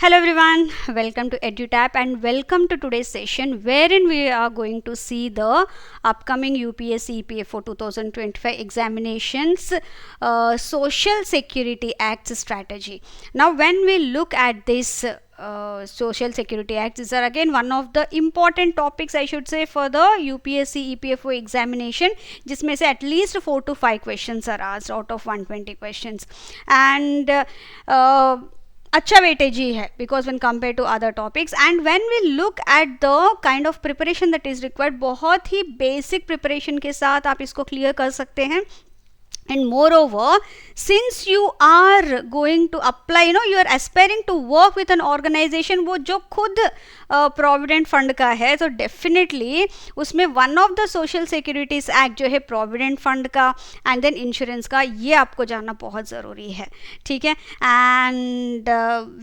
Hello everyone, welcome to EduTap and welcome to today's session wherein we are going to see the upcoming UPSC EPFO 2025 examinations Social Security Acts strategy. Now when we look at this Social Security Acts, these are again one of the important topics I should say for the UPSC EPFO examination, जिसमें से at least 4 to 5 questions are asked out of 120 questions and अच्छा weightage ही है because when compare to other topics and when we look at the kind of preparation that is required, बहुत ही basic preparation के साथ आप इसको clear कर सकते हैं. And moreover, since you are going to apply, you are aspiring to work with an organization वो जो खुद प्रोविडेंट फंड का है, तो डेफिनेटली उसमें one of the social securities act जो है प्रोविडेंट फंड का एंड देन इंश्योरेंस का, ये आपको जानना बहुत ज़रूरी है. ठीक है. And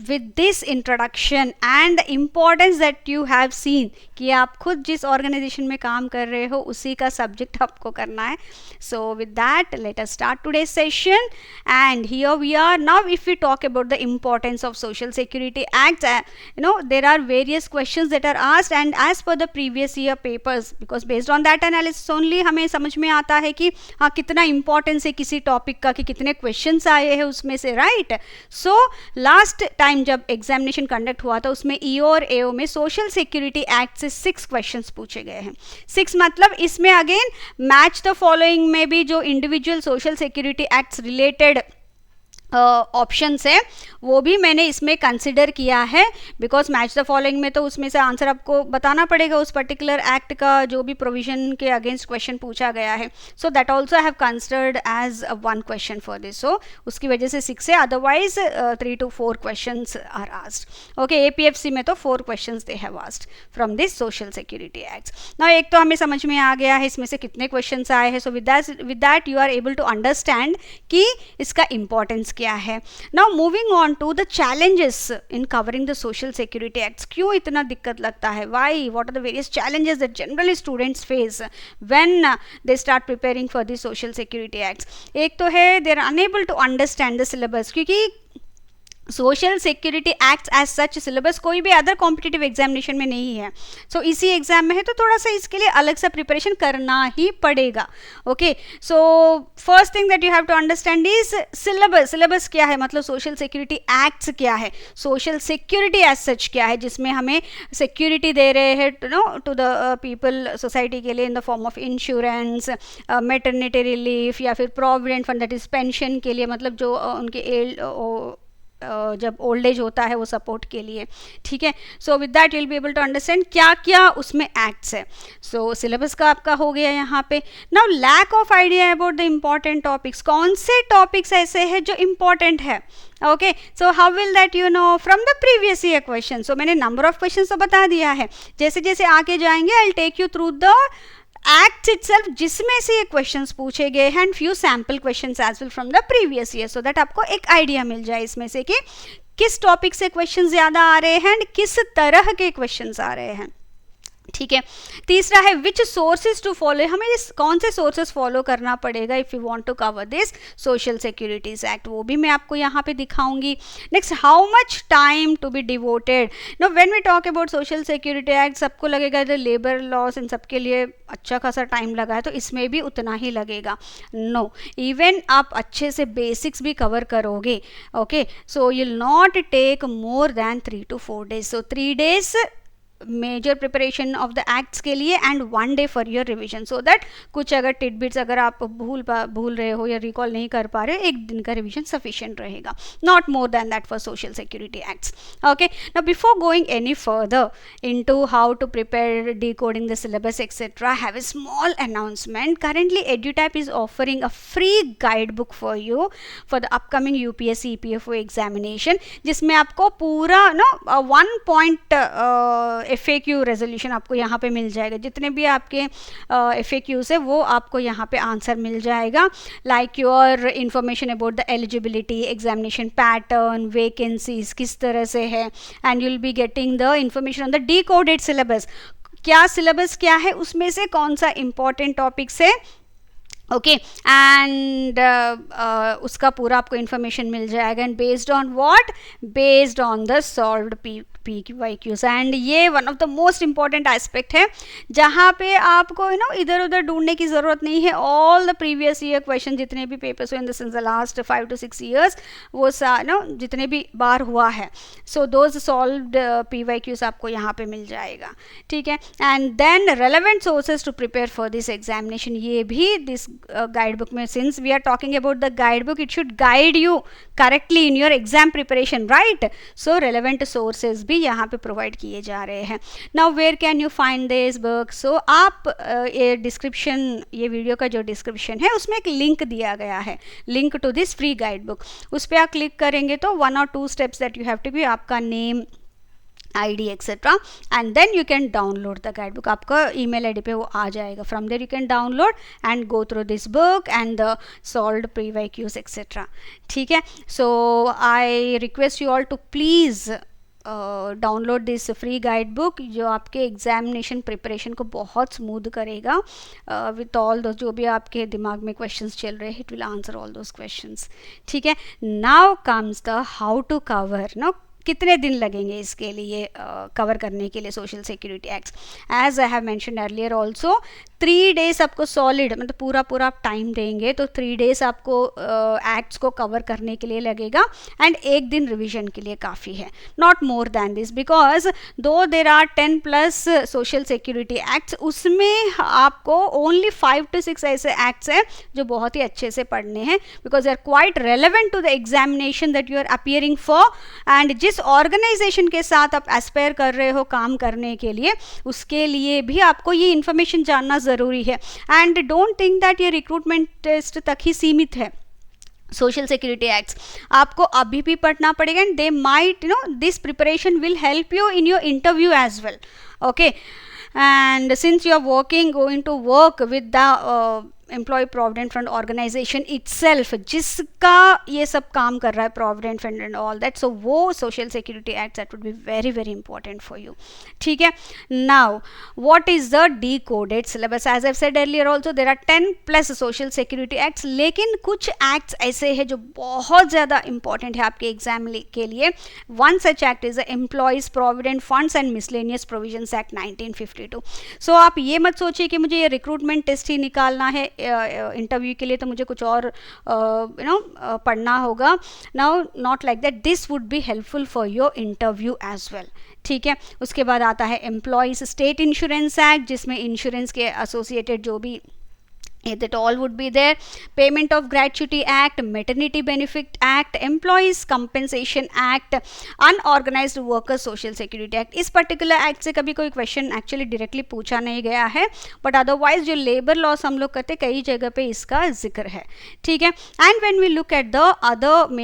with this introduction and importance that you have seen कि आप खुद जिस ऑर्गेनाइजेशन में काम कर रहे हो उसी का सब्जेक्ट आपको करना है. So with that let us start today's session, and here we are. Now if we talk about the importance of Social Security Act, there are various questions that are asked, and as per the previous year papers, because based on that analysis only हमें समझ में आता है कि हाँ कितना importance है किसी टॉपिक का, कि कितने questions आए हैं उसमें से, right? So last time जब examination conduct हुआ था उसमें EO और AO में Social Security Act से 6 questions पूछे गए हैं. 6 मतलब इसमें again match the following में भी जो individual social security acts related options है वो भी मैंने इसमें कंसिडर किया है, बिकॉज मैच द फॉलोइंग में तो उसमें से आंसर आपको बताना पड़ेगा उस पर्टिकुलर एक्ट का जो भी प्रोविजन के अगेंस्ट क्वेश्चन पूछा गया है. So that also I have considered as one question for this. So उसकी वजह से 6 है, otherwise 3 to 4 questions are asked. Okay, APFC में तो 4 questions they have asked from this social security act. Now एक तो हमें समझ में आ गया है इसमें से कितने क्वेश्चंस आए हैं. So with that you are able to understand कि इसका इंपॉर्टेंस क्या है. Now moving on to the challenges in covering the social security acts. क्यों इतना दिक्कत लगता है, why, what are the various challenges that generally students face when they start preparing for the social security acts. एक तो है they are unable to understand the syllabus, क्योंकि social security act as such syllabus कोई भी other competitive examination में नहीं है. सो इसी एग्जाम में है तो थोड़ा सा इसके लिए अलग सा प्रिपरेशन करना ही पड़ेगा. Okay, so first thing that you have to understand is syllabus. Syllabus क्या है, मतलब सोशल सिक्योरिटी एक्ट्स क्या है, सोशल सिक्योरिटी एज सच क्या है, जिसमें हमें सिक्योरिटी दे रहे हैं टू द पीपल, सोसाइटी के लिए in the form of insurance, maternity relief या फिर provident fund that is pension के लिए, मतलब जो उनके जब ओल्ड एज होता है वो सपोर्ट के लिए. ठीक है. So with that you will be able to understand क्या क्या उसमें एक्ट्स है. सो सिलेबस का आपका हो गया यहाँ पे. Now lack of idea about the important topics. कौन से टॉपिक्स ऐसे हैं जो इम्पॉर्टेंट है. Okay, so how will that you know from the previous year question. So मैंने नंबर ऑफ क्वेश्चन तो बता दिया है, जैसे जैसे आगे जाएंगे I will take you through the act itself जिसमें से ये क्वेश्चंस पूछे गए हैं, and few sample questions as well from the previous year, so that आपको एक आइडिया मिल जाए इसमें से कि किस टॉपिक से क्वेश्चंस ज़्यादा आ रहे हैं एंड किस तरह के क्वेश्चंस आ रहे हैं. ठीक है. तीसरा है विच सोर्सेज टू फॉलो. हमें कौन से सोर्सेज फॉलो करना पड़ेगा if you want to cover this social securities act, वो भी मैं आपको यहाँ पे दिखाऊंगी. Next, how much time to be devoted. No when we talk about social security act, सबको लगेगा द लेबर लॉस इन सबके लिए अच्छा खासा टाइम लगा है, तो इसमें भी उतना ही लगेगा. नो, इवन आप अच्छे से बेसिक्स भी कवर करोगे. Okay, so you will not take more than 3 to 4 days. So 3 days major preparation of the acts के लिए and 1 day for your revision, so that कुछ अगर टिडबिट्स अगर आप भूल रहे हो या रिकॉल नहीं कर पा रहे हो, एक दिन का रिविजन सफिशिएंट रहेगा. Not more then that for social security acts. Okay, now before going any further into how to prepare decoding the syllabus etcetera, have a small announcement. Currently EduTap is offering a free guidebook for you for the upcoming UPSC EPFO examination, जिसमें आपको पूरा 1 point FAQ resolution आपको यहाँ पे मिल जाएगा. जितने भी आपके FAQs है वो आपको यहाँ पे आंसर मिल जाएगा, like your information about the eligibility, examination pattern, vacancies किस तरह से है, and you will be getting the information on the decoded syllabus. क्या सिलेबस क्या है, उसमें से कौन सा इंपॉर्टेंट टॉपिक्स है, ओके एंड उसका पूरा आपको इन्फॉर्मेशन मिल जाएगा and based on what, based on the solved PYQs and ये one of the most important aspect है जहाँ पे आपको इधर उधर ढूंढने की ज़रूरत नहीं है. All the previous year question जितने भी पेपर्स हुए in the last 5 to 6 years वो जितने भी बार हुआ है, सो दोज सॉल्व्ड PYQs आपको यहाँ पे मिल जाएगा. ठीक है, and then relevant sources to prepare for this examination, ये भी दिस गाइड बुक में, since we are talking about the guide book, it should guide you correctly in your exam preparation, right. So relevant sources भी यहाँ पे provide किए जा रहे हैं. Now where can you find this book? So आप ये डिस्क्रिप्शन, ये वीडियो का जो डिस्क्रिप्शन है उसमें एक लिंक दिया गया है, link to this free guide book. उस पर आप क्लिक करेंगे तो 1 or 2 steps that you have to be, आपका name, ID etc. and then you can download the guidebook. आपका email ID पे वो आ जाएगा. From there you can download and go through this book and the solved PYQs etc. ठीक है, so I request you all to please download this free guide book जो आपके examination preparation को बहुत smooth करेगा विथ ऑल दो जो भी आपके दिमाग में क्वेश्चंस चल रहे हैं, it will answer all those questions. ठीक है, now comes the how to cover. No कितने दिन लगेंगे इसके लिए कवर करने के लिए social security act. As I have mention earlier also 3 days आपको सॉलिड, मतलब पूरा पूरा आप टाइम देंगे तो 3 days आपको एक्ट्स को कवर करने के लिए लगेगा एंड 1 दिन रिविजन के लिए काफ़ी है, not more than this, because though there are 10+ social security acts, उसमें आपको ओनली 5 to 6 ऐसे एक्ट्स हैं जो बहुत ही अच्छे से पढ़ने हैं, because they are quite relevant to the examination that you are appearing for. And जिस ऑर्गेनाइजेशन के साथ आप एस्पायर कर रहे हो काम करने के लिए, उसके लिए भी आपको ये इन्फॉर्मेशन जानना ज़रूरी है. एंड डोंट थिंक दैट ये रिक्रूटमेंट टेस्ट तक ही सीमित है. सोशल सिक्योरिटी एक्ट्स आपको अभी भी पढ़ना पड़ेगा and they might this preparation will help you in your interview as well. Okay, and since you are going to work with the employ provident fund organisation itself, जिसका ये सब काम कर रहा है, provident fund and all that, so वो social security act that would be very very important for you. ठीक है, now what is the decoded syllabus? As I said earlier also there are 10+ social security acts, लेकिन कुछ acts ऐसे हैं जो बहुत ज़्यादा इंपॉर्टेंट है आपके एग्जाम के लिए. One such act is the employees provident funds and miscellaneous provisions act 1952. सो आप ये मत सोचिए कि मुझे ये रिक्रूटमेंट टेस्ट ही निकालना है इंटरव्यू के लिए तो मुझे कुछ और पढ़ना होगा. Now not like that, this would be helpful for your interview as well. ठीक है, उसके बाद आता है एम्प्लॉयज़ स्टेट इंश्योरेंस एक्ट, जिसमें इंश्योरेंस के एसोसिएटेड जो भी that all would be there. Payment of Gratuity Act, Maternity Benefit Act, Employees Compensation Act, Unorganized Workers Social Security Act. इस पर्टिकुलर एक्ट से कभी कोई क्वेश्चन एक्चुअली डायरेक्टली पूछा नहीं गया है, बट अदरवाइज जो लेबर लॉस हम लोग करते कई जगह पे इसका जिक्र है. ठीक है, and when we look at the other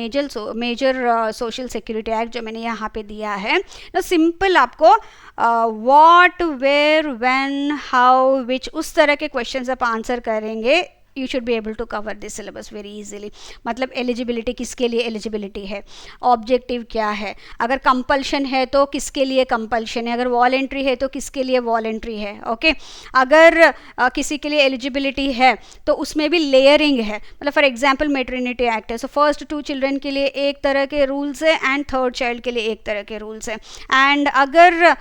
major social security act जो मैंने यहाँ पे दिया है, तो सिंपल आपको what, where, when, how, which, उस तरह के क्वेश्चंस आप आंसर करेंगे. You should be able to cover this syllabus very easily. मतलब एलिजिबिलिटी किसके लिए एलिजिबिलिटी है, ऑब्जेक्टिव क्या है, अगर कंपल्शन है तो किसके लिए कंपल्शन है, अगर वॉलेंट्री है तो किसके लिए वॉलेंट्री है. ओके, अगर किसी के लिए एलिजिबिलिटी है तो उसमें भी लेयरिंग है. मतलब फॉर एग्जांपल मैटरनिटी एक्ट है, सो फर्स्ट 2 चिल्ड्रन के लिए एक तरह के रूल्स है एंड थर्ड चाइल्ड के लिए एक तरह के रूल्स है. एंड अगर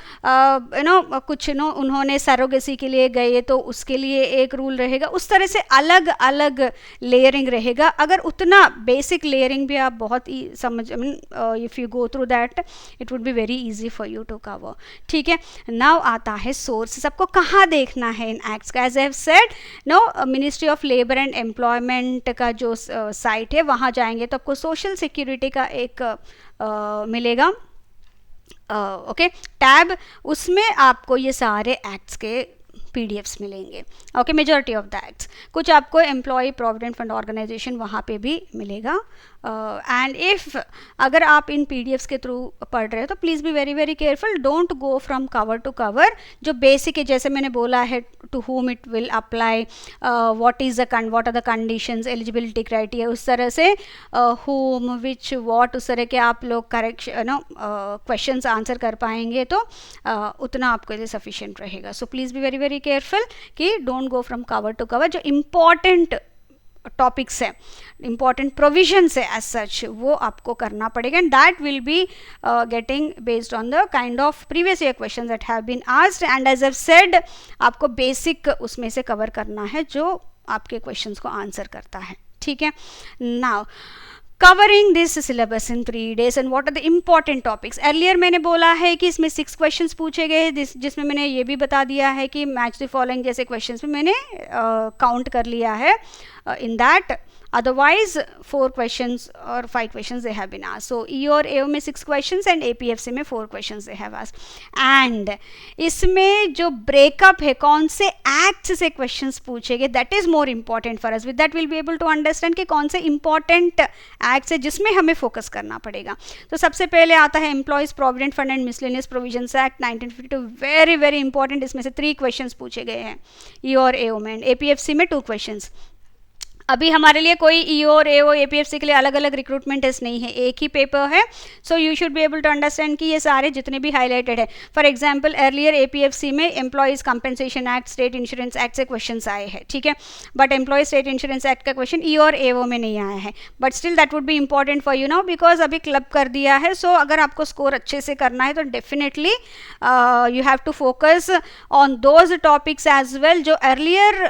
कुछ उन्होंने सरोगेसी के लिए गए तो उसके लिए एक रूल रहेगा. उस तरह से अलग अलग लेयरिंग रहेगा. अगर उतना बेसिक लेयरिंग भी आप बहुत ही समझ, if you go through that it would be very easy for you to cover. ठीक है, नाउ आता है सोर्सेस. आपको कहाँ देखना है इन एक्ट्स का? As I have said, ministry of labour and employment का जो साइट है वहाँ जाएंगे तो आपको सोशल सिक्योरिटी का एक मिलेगा ओके टैब. उसमें आपको ये सारे एक्ट्स के PDFs मिलेंगे. Okay, majority of the acts. कुछ आपको एम्प्लॉय प्रोविडेंट फंड ऑर्गेनाइजेशन वहाँ पे भी मिलेगा. एंड इफ़ अगर आप इन PDFs के थ्रू पढ़ रहे हो तो please be very very careful. Don't go from cover to cover. जो बेसिक है, जैसे मैंने बोला है, to whom it will apply, what are the conditions, eligibility criteria, उस तरह से whom, which, what, उस तरह के आप लोग करेक्शन क्वेश्चंस आंसर कर पाएंगे तो उतना आपके लिए सफिशिएंट रहेगा. So please be very very careful कि don't go from cover to cover. जो इम्पॉर्टेंट टॉपिक्स है, इंपॉर्टेंट प्रोविजंस है एज सच, वो आपको करना पड़ेगा, and that will be getting based on the kind of previous year questions that have been asked, and as I said आपको basic उसमें से कवर करना है जो आपके क्वेश्चंस को आंसर करता है, ठीक है. Now covering this syllabus in 3 days and what are the important topics. Earlier मैंने बोला है कि इसमें 6 questions पूछे गए, जिसमें मैंने ये भी बता दिया है कि मैच द फॉलोइंग जैसे questions में मैंने काउंट कर लिया है. In that otherwise 4 questions or 5 questions they have been asked. So E और AO में 6 questions and APFC में 4 questions they have asked. And इसमें जो breakup है कौन से acts से questions पूछे गए, that is more important for us. With that we'll be able to understand कि कौन से important acts है जिसमें हमें focus करना पड़ेगा. तो सबसे पहले आता है Employees Provident Fund and Miscellaneous Provisions Act 1952. very very important. इसमें से 3 questions पूछे गए हैं E और AO में, APFC में 2 questions. अभी हमारे लिए कोई ईओ और एओ एपीएफसी के लिए अलग अलग रिक्रूटमेंट टेस्ट नहीं है, एक ही पेपर है. So you should be able to understand कि ये सारे जितने भी हाईलाइटेड है. फॉर एग्जांपल अर्लियर एपीएफसी में employees compensation act, state insurance act से क्वेश्चंस आए हैं, ठीक है, but employ state insurance act का क्वेश्चन ई और एओ में नहीं आया है. But still that would be important for you now because अभी क्लब कर दिया है. सो अगर आपको स्कोर अच्छे से करना है तो definitely you have to focus on those topics as well जो अर्लियर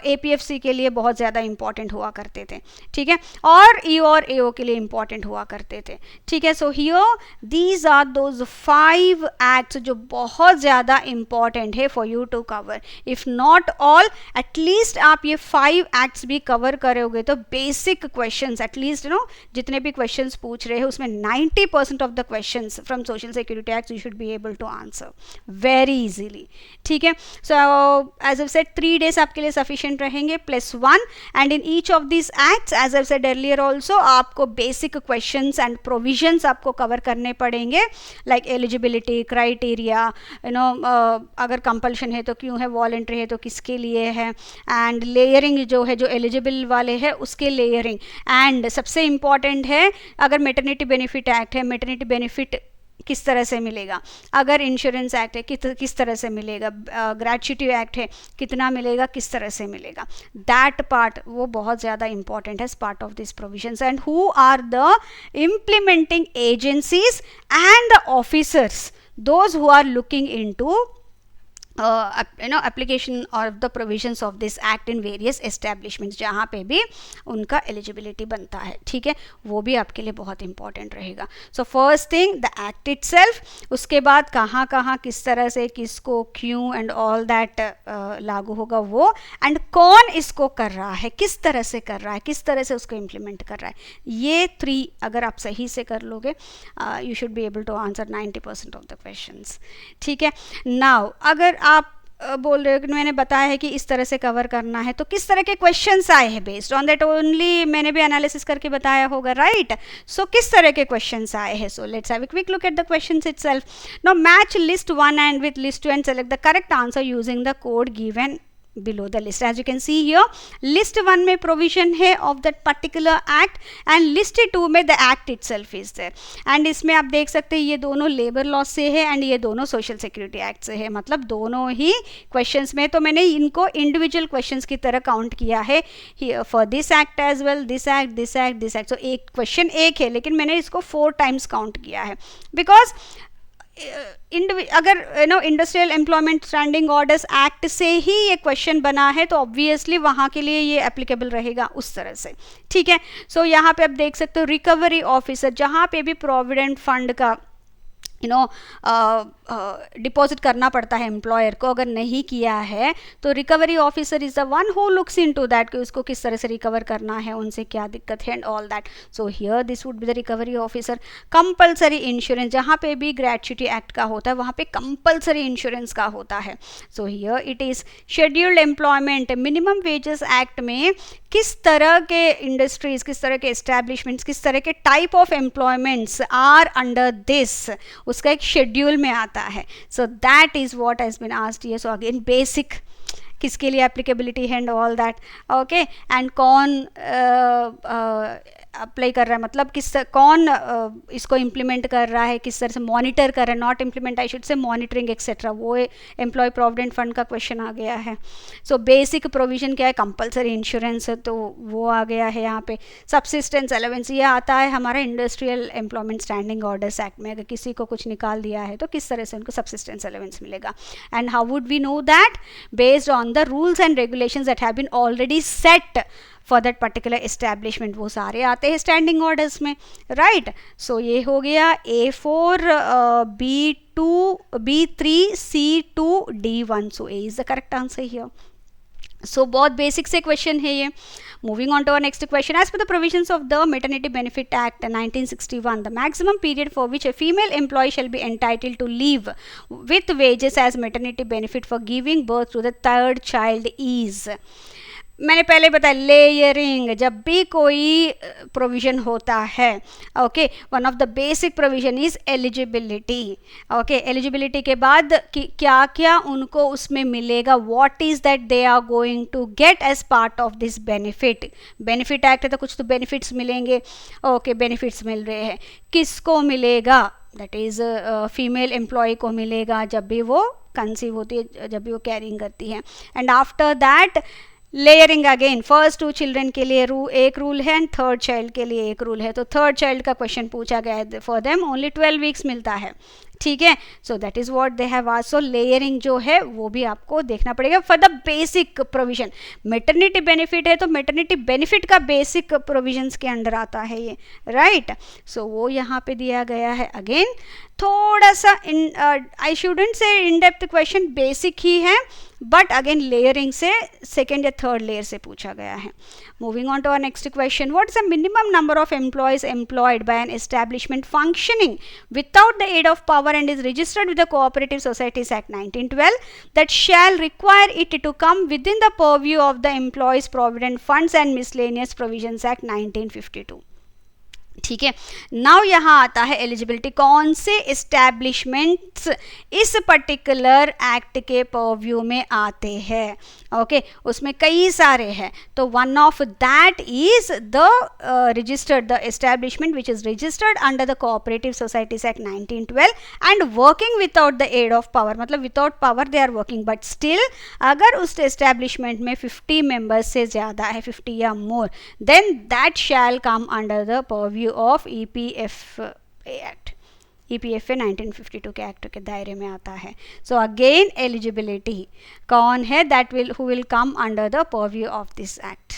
एपीएफसी के लिए बहुत ज़्यादा इंपॉर्टेंट हुआ करते थे, ठीक है, और ई और एओ के लिए इंपॉर्टेंट हुआ करते थे, ठीक है. So here these are those 5 acts जो बहुत ज़्यादा इंपॉर्टेंट है for you to cover. If not all at least आप ये 5 एक्ट्स भी कवर करोगे तो बेसिक क्वेश्चंस एटलीस्ट जितने भी क्वेश्चंस पूछ रहे हैं उसमें 90% of the questions from social security act you should be able to answer very easily, ठीक है. So as I said 3 days आपके लिए सफिशिएंट रहेंगे +1, and in each of this acts as I said earlier also आपको basic questions and provisions आपको cover करने पड़ेंगे, like eligibility criteria, अगर कंपल्शन है तो क्यों है, वॉलंटरी है तो किसके लिए है, एंड लेयरिंग जो है जो एलिजिबल वाले है उसके लेयरिंग, एंड सबसे इंपॉर्टेंट है अगर मैटरनिटी बेनिफिट एक्ट है, मैटरनिटी बेनिफिट किस तरह से मिलेगा, अगर इंश्योरेंस एक्ट है किस तरह से मिलेगा, ग्रेच्युटी एक्ट है कितना मिलेगा, किस तरह से मिलेगा. दैट पार्ट वो बहुत ज़्यादा इंपॉर्टेंट है part of this provisions. And who are the implementing agencies and the officers, those who are looking into application of the provisions of this act in various establishments, जहाँ पे भी उनका eligibility बनता है, ठीक है, वो भी आपके लिए बहुत इंपॉर्टेंट रहेगा. सो first thing the act itself, उसके बाद कहाँ कहाँ किस तरह से किसको क्यों एंड ऑल दैट लागू होगा वो, एंड कौन इसको कर रहा है, किस तरह से कर रहा है, किस तरह से उसको इम्प्लीमेंट कर रहा है. ये 3 अगर आप सही से कर लोगे you should be able to answer 90% of the questions, ठीक है. नाउ अगर आप बोल रहे हो कि मैंने बताया है कि इस तरह से कवर करना है तो किस तरह के क्वेश्चंस आए हैं, बेस्ड ऑन दैट ओनली मैंने भी एनालिसिस करके बताया होगा, राइट. सो किस तरह के क्वेश्चंस आए हैं, so let's have a quick look at the questions itself. Now match list 1 and with list 2 and select the correct answer using the code given below the list. As you can see here, list 1 में provision है of that particular act and list 2 में the act itself is there. and इसमें आप देख सकते हैं ये दोनों labor law से है and ये दोनों social security act से है, मतलब दोनों ही questions में. तो मैंने इनको individual questions की तरह count किया है here for this act as well, this act, this act, this act. so एक question एक है लेकिन मैंने इसको 4 times count किया है because अगर industrial employment standing orders act से ही ये क्वेश्चन बना है तो ऑब्वियसली वहाँ के लिए ये एप्लीकेबल रहेगा उस तरह से, ठीक है. सो यहाँ पे आप देख सकते हो रिकवरी ऑफिसर, जहाँ पे भी प्रोविडेंट फंड का डिपॉजिट करना पड़ता है एम्प्लॉयर को, अगर नहीं किया है तो recovery officer is the one who looks into that कि उसको किस तरह से रिकवर करना है, उनसे क्या दिक्कत है and all that. So here this would be the recovery officer. Compulsory insurance, जहाँ पे भी ग्रेच्युटी एक्ट का होता है वहाँ पे कंपल्सरी इंश्योरेंस का होता है. So here it is scheduled employment. Minimum wages act में किस तरह के इंडस्ट्रीज, किस तरह के एस्टैब्लिशमेंट्स, किस तरह के type of employments are under this, उसका एक शेड्यूल में आता है. So that is what has been asked here. So again basic किसके लिए एप्लीकेबिलिटी है and all that, okay. And कौन अप्लाई कर रहा है, मतलब कौन इसको इम्प्लीमेंट कर रहा है, किस तरह से मॉनिटर कर रहा है, not implement I should say monitoring etcetera, वो एम्प्लॉय प्रोविडेंट फंड का क्वेश्चन आ गया है. सो बेसिक प्रोविजन क्या है, कंपलसरी इंश्योरेंस है, तो वो आ गया है यहाँ पे. सब्सिस्टेंस अलाउंस ये आता है हमारा industrial employment standing orders act में. अगर किसी को कुछ निकाल दिया है तो किस तरह से उनको सब्सिस्टेंस अलाउंस मिलेगा. And how would we know that, based on the rules and regulations that have been already set for that particular establishment. वो सारे आते हैं स्टैंडिंग ऑर्डर्स में, राइट. सो ये हो गया A4, B2, B3, C2, D1. So A is the correct answer here. So बहुत basic से क्वेश्चन है ये. Moving on to our next question. As per the provisions of the Maternity Benefit Act 1961, the maximum period for which a female employee shall be entitled to leave with wages as maternity benefit for giving birth to the third child is, मैंने पहले बताया, layering. जब भी कोई provision होता है, okay, one of the basic provision is eligibility. Okay, eligibility के बाद क्या क्या उनको उसमें मिलेगा, what is that they are going to get as part of this benefit. Benefit act है तो कुछ तो बेनिफिट्स मिलेंगे. ओके, बेनिफिट्स मिल रहे हैं, किसको मिलेगा, दैट इज़ फीमेल एम्प्लॉय को मिलेगा जब भी वो कंसीव होती है, जब भी वो कैरिंग करती है. And after that layering again, first 2 children के लिए एक रूल है एंड थर्ड चाइल्ड के लिए एक रूल है. तो थर्ड चाइल्ड का क्वेश्चन पूछा गया है, फॉर देम ओनली 12 वीक्स मिलता है, ठीक है. So that is what they have asked. So layering जो है वो भी आपको देखना पड़ेगा for the basic provision. Maternity benefit है तो मेटर्निटी बेनिफिट का बेसिक प्रोविजंस के अंडर आता है ये, राइट. सो वो यहाँ पे दिया गया है. अगेन थोड़ा सा I shouldn't say in depth question, basic ही है, बट अगेन लेयरिंग से सेकेंड या थर्ड लेयर से पूछा गया है. Moving on to our next question. What is the minimum number of employees employed by an establishment functioning without the aid of power and is registered with the Cooperative Societies Act 1912 that shall require it to come within the purview of the Employees Provident Funds and Miscellaneous Provisions Act 1952. ठीक है. Now यहाँ आता है eligibility. कौन से establishments इस particular act के purview में आते हैं. ओके, उसमें कई सारे हैं, तो one of that is the registered, the establishment which is registered under the cooperative societies act 1912 and working without the aid of power. मतलब without power they are working, but still अगर उस establishment में 50 members से ज़्यादा है, 50 या more, then that shall come under the purview of EPFA act. EPFA 1952 के act के दायरे में आता है. सो अगेन एलिजिबिलिटी कौन है, that who will come under the purview of this act.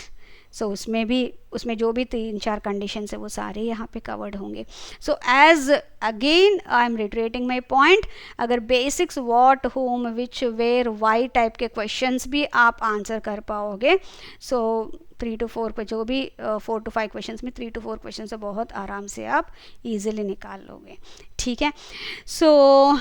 So उसमें जो भी 3-4 कंडीशंस है वो सारे यहाँ पे कवर्ड होंगे. So as again I am reiterating my point, अगर basics what, how, which, where, why type के क्वेश्चंस भी आप आंसर कर पाओगे, सो 3 to 4 पे जो भी 4 to 5 क्वेश्चंस में 3 to 4 क्वेश्चन से बहुत आराम से आप इजीली निकाल लोगे, ठीक है. सो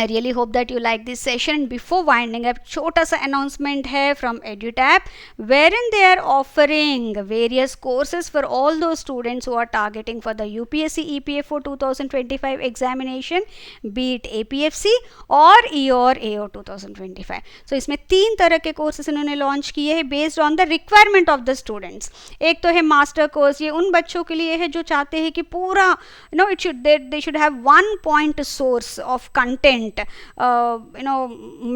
I really hope that you like this session. Before winding up, छोटा सा announcement है from EduTap, wherein they are offering various courses for all those students who are targeting for the UPSC EPFO 2025 examination, be it APFC और EOR AO 2025. So इसमें 3 तरह के courses इन्होंने launch किए हैं based on the requirement of the students. एक तो है master course, ये उन बच्चों के लिए है जो चाहते हैं कि पूरा they should have one point source of content,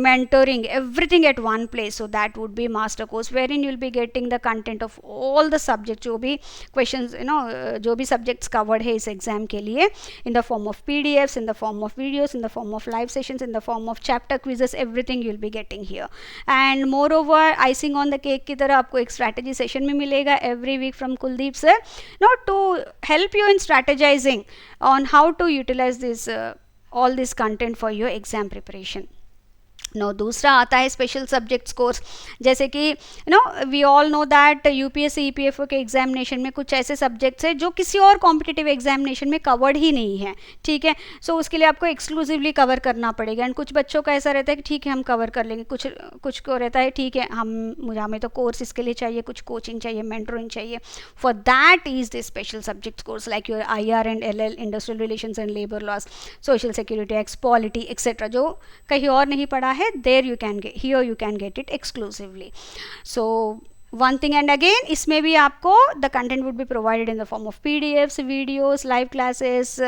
mentoring everything at one place. So that would be master course, wherein you will be getting the content of all the subjects, जो भी questions, जो भी subjects covered है इस exam के लिए, in the form of PDFs, in the form of videos, in the form of live sessions, in the form of chapter quizzes, everything you will be getting here. And moreover, icing on the cake की तरह आपको एक strategy session में मिलेगा every week from Kuldeep sir, to help you in strategizing on how to utilize this all this content for your exam preparation. No दूसरा आता है special subjects course, जैसे कि we all know that UPSC EPFO के examination में कुछ ऐसे subjects हैं जो किसी और कॉम्पिटिटिव एग्जामिनेशन में कवर्ड ही नहीं है, ठीक है. सो उसके लिए आपको एक्सक्लूसिवली कवर करना पड़ेगा. एंड कुछ बच्चों का ऐसा रहता है कि ठीक है हम कवर कर लेंगे, कुछ को रहता है ठीक है हमें तो कोर्स इसके लिए चाहिए, कुछ कोचिंग चाहिए, मेंटरिंग चाहिए. For that is the special subjects course like your IR and LL, industrial relations and labour laws, social security act, polity etcetera, जो कहीं और नहीं पढ़ा है, there you can get, here you can get it exclusively. So one thing and again इसमें भी आपको the content would be provided in the form of PDFs, videos, live classes,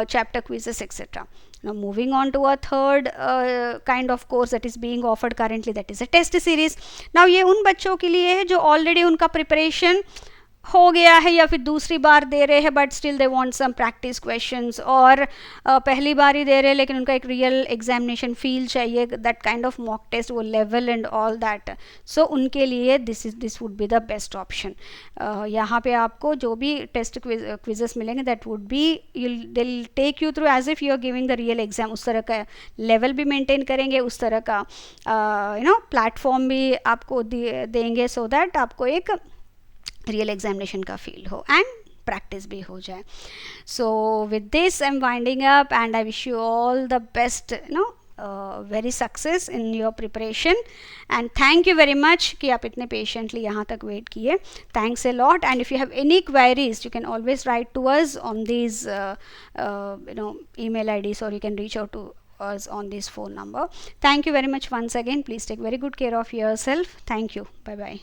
chapter quizzes, etc. Now moving on to a third kind of course that is being offered currently, that is a test series. Now ये उन बच्चों के लिए है जो already उनका preparation हो गया है या फिर दूसरी बार दे रहे हैं but still they want some practice questions, और पहली बार ही दे रहे हैं लेकिन उनका एक रियल एग्जामिनेशन फील चाहिए, that kind of mock test, वो level and all that. So उनके लिए this would be the best option. यहाँ पे आपको जो भी टेस्ट क्विजेस मिलेंगे that would be they will take you through as if you are giving the real exam. उस तरह का लेवल भी मेंटेन करेंगे, उस तरह का प्लेटफॉर्म भी आपको देंगे सो दैट आपको एक रियल एग्जामिनेशन का फील हो एंड प्रैक्टिस भी हो जाए. So with this I am winding up and I wish you all the best, very success in your preparation and thank you very much कि आप इतने पेशेंटली यहाँ तक वेट किए. Thanks a lot and if you have any queries you can always write to us on these email IDs, or you can reach out to us on this phone number. Thank you very much once again. Please take very good care of yourself. Thank you. Bye bye.